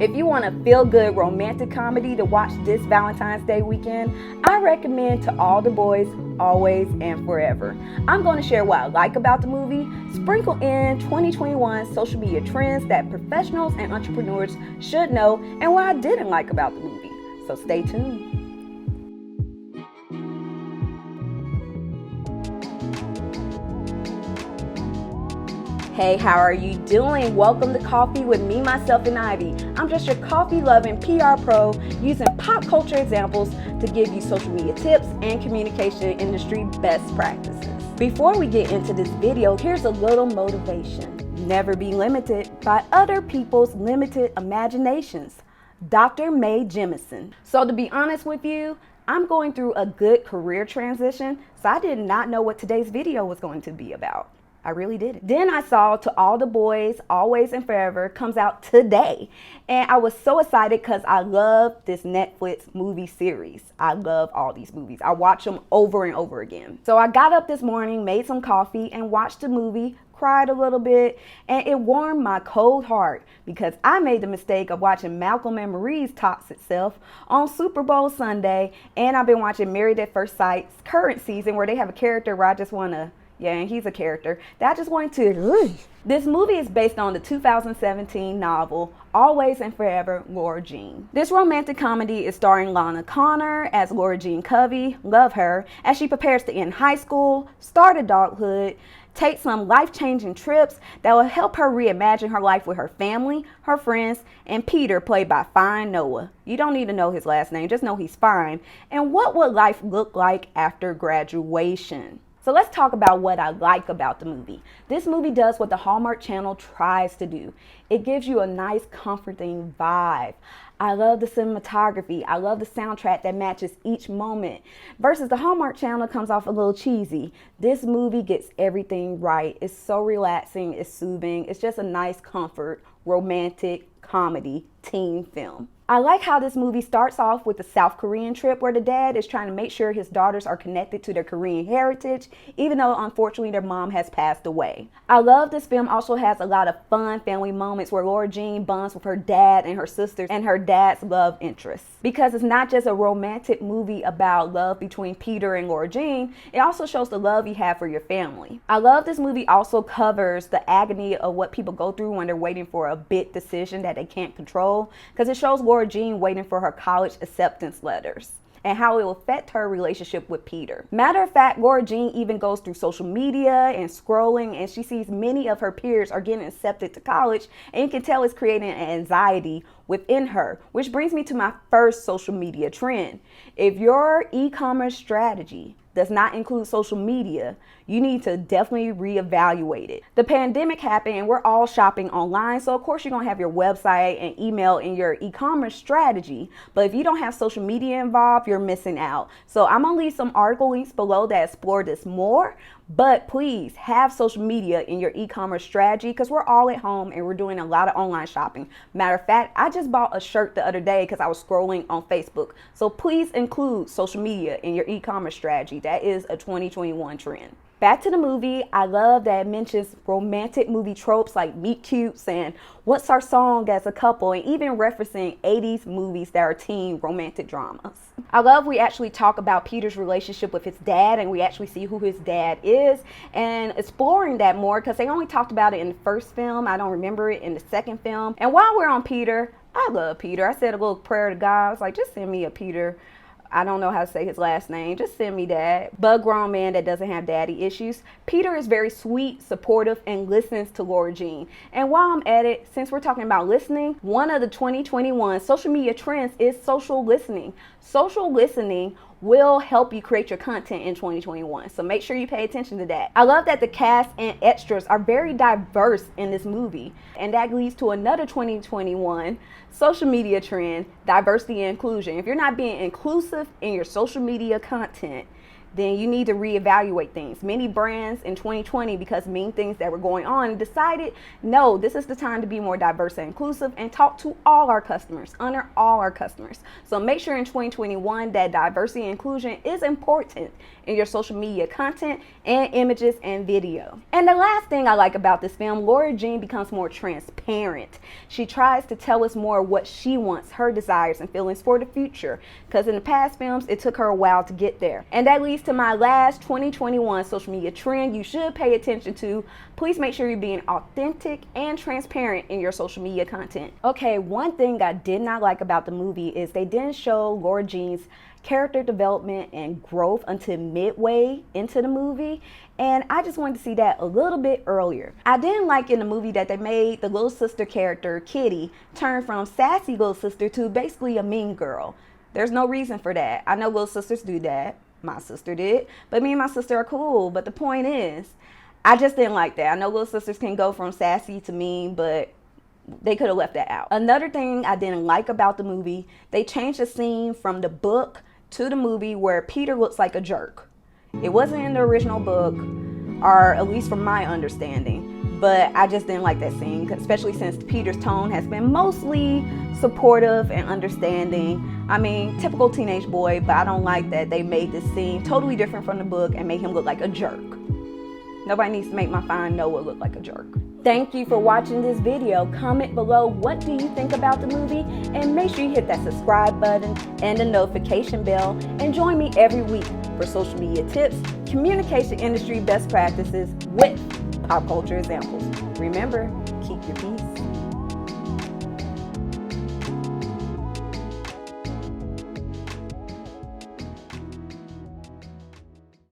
If you want a feel-good romantic comedy to watch this Valentine's Day weekend, I recommend To All the Boys, Always and Forever. I'm going to share what I like about the movie, sprinkle in 2021 social media trends that professionals and entrepreneurs should know, and what I didn't like about the movie. So stay tuned. Hey, how are you doing? Welcome to Coffee with me, myself, and Ivy. I'm just your coffee-loving PR pro using pop culture examples to give you social media tips and communication industry best practices. Before we get into this video, here's a little motivation. Never be limited by other people's limited imaginations. Dr. Mae Jemison. So to be honest with you, I'm going through a good career transition, so I did not know what today's video was going to be about. I really didn't. Then I saw To All the Boys, Always and Forever comes out today. And I was so excited because I love this Netflix movie series. I love all these movies. I watch them over and over again. So I got up this morning, made some coffee, and watched the movie, cried a little bit, and it warmed my cold heart because I made the mistake of watching Malcolm and Marie's Toxic Self on Super Bowl Sunday. And I've been watching Married at First Sight's current season where they have a character where I just want to and he's a character that I just wanted to. This movie is based on the 2017 novel Always and Forever, Laura Jean. This romantic comedy is starring Lana Connor as Laura Jean Covey, love her, as she prepares to end high school, start adulthood, take some life-changing trips that will help her reimagine her life with her family, her friends, and Peter, played by Fine Noah. You don't need to know his last name, just know he's fine. And what would life look like after graduation? So let's talk about what I like about the movie. This movie does what the Hallmark Channel tries to do. It gives you a nice, comforting vibe. I love the cinematography. I love the soundtrack that matches each moment. Versus the Hallmark Channel comes off a little cheesy. This movie gets everything right. It's so relaxing. It's soothing. It's just a nice comfort, romantic comedy teen film. I like how this movie starts off with the South Korean trip where the dad is trying to make sure his daughters are connected to their Korean heritage, even though unfortunately their mom has passed away. I love this film also has a lot of fun family moments where Laura Jean bonds with her dad and her sisters and her dad's love interests. Because it's not just a romantic movie about love between Peter and Laura Jean, it also shows the love you have for your family. I love this movie also covers the agony of what people go through when they're waiting for a big decision that they can't control, because it shows Laura Jean waiting for her college acceptance letters and how it will affect her relationship with Peter. Matter of fact, Laura Jean even goes through social media and scrolling, and she sees many of her peers are getting accepted to college, and you can tell it's creating an anxiety within her, which brings me to my first social media trend. If your e-commerce strategy does not include social media, you need to definitely reevaluate it. The pandemic happened and we're all shopping online, so of course you're gonna have your website and email in your e-commerce strategy, but if you don't have social media involved, you're missing out. So I'm gonna leave some article links below that explore this more, but please have social media in your e-commerce strategy because we're all at home and we're doing a lot of online shopping. Matter of fact, I just bought a shirt the other day because I was scrolling on Facebook. So please include social media in your e-commerce strategy. That is a 2021 trend. Back to the movie, I love that it mentions romantic movie tropes like meet cutes and what's our song as a couple, and even referencing 80s movies that are teen romantic dramas. I love we actually talk about Peter's relationship with his dad, and we actually see who his dad is and exploring that more because they only talked about it in the first film. I don't remember it in the second film. And while we're on Peter, I love Peter. I said a little prayer to God. I was like, just send me a Peter. I don't know how to say his last name. Just send me that. But grown man that doesn't have daddy issues. Peter is very sweet, supportive, and listens to Laura Jean. And while I'm at it, since we're talking about listening, one of the 2021 social media trends is social listening. Social listening will help you create your content in 2021. So make sure you pay attention to that. I love that the cast and extras are very diverse in this movie. And that leads to another 2021 social media trend, diversity and inclusion. If you're not being inclusive in your social media content, then you need to reevaluate things. Many brands in 2020, because many things that were going on, decided, no, this is the time to be more diverse and inclusive and talk to all our customers, honor all our customers. So make sure in 2021 that diversity and inclusion is important in your social media content and images and video. And the last thing I like about this film, Lara Jean becomes more transparent. She tries to tell us more what she wants, her desires and feelings for the future, because in the past films, it took her a while to get there. And that leads to my last 2021 social media trend you should pay attention to. Please make sure you're being authentic and transparent in your social media content. Okay, one thing I did not like about the movie is they didn't show Lara Jean's character development and growth until midway into the movie, and I just wanted to see that a little bit earlier. I didn't like in the movie that they made the little sister character, Kitty, turn from sassy little sister to basically a mean girl. There's no reason for that. I know little sisters do that. My sister did, but me and my sister are cool. But the point is, I just didn't like that. I know little sisters can go from sassy to mean, but they could have left that out. Another thing I didn't like about the movie, they changed the scene from the book to the movie where Peter looks like a jerk. It wasn't in the original book, or at least from my understanding, but I just didn't like that scene, especially since Peter's tone has been mostly supportive and understanding. I mean, typical teenage boy, but I don't like that they made this scene totally different from the book and made him look like a jerk. Nobody needs to make my fine Noah look like a jerk. Thank you for watching this video. Comment below what do you think about the movie, and make sure you hit that subscribe button and the notification bell, and join me every week for social media tips, communication industry best practices with pop culture examples. Remember, keep your peace.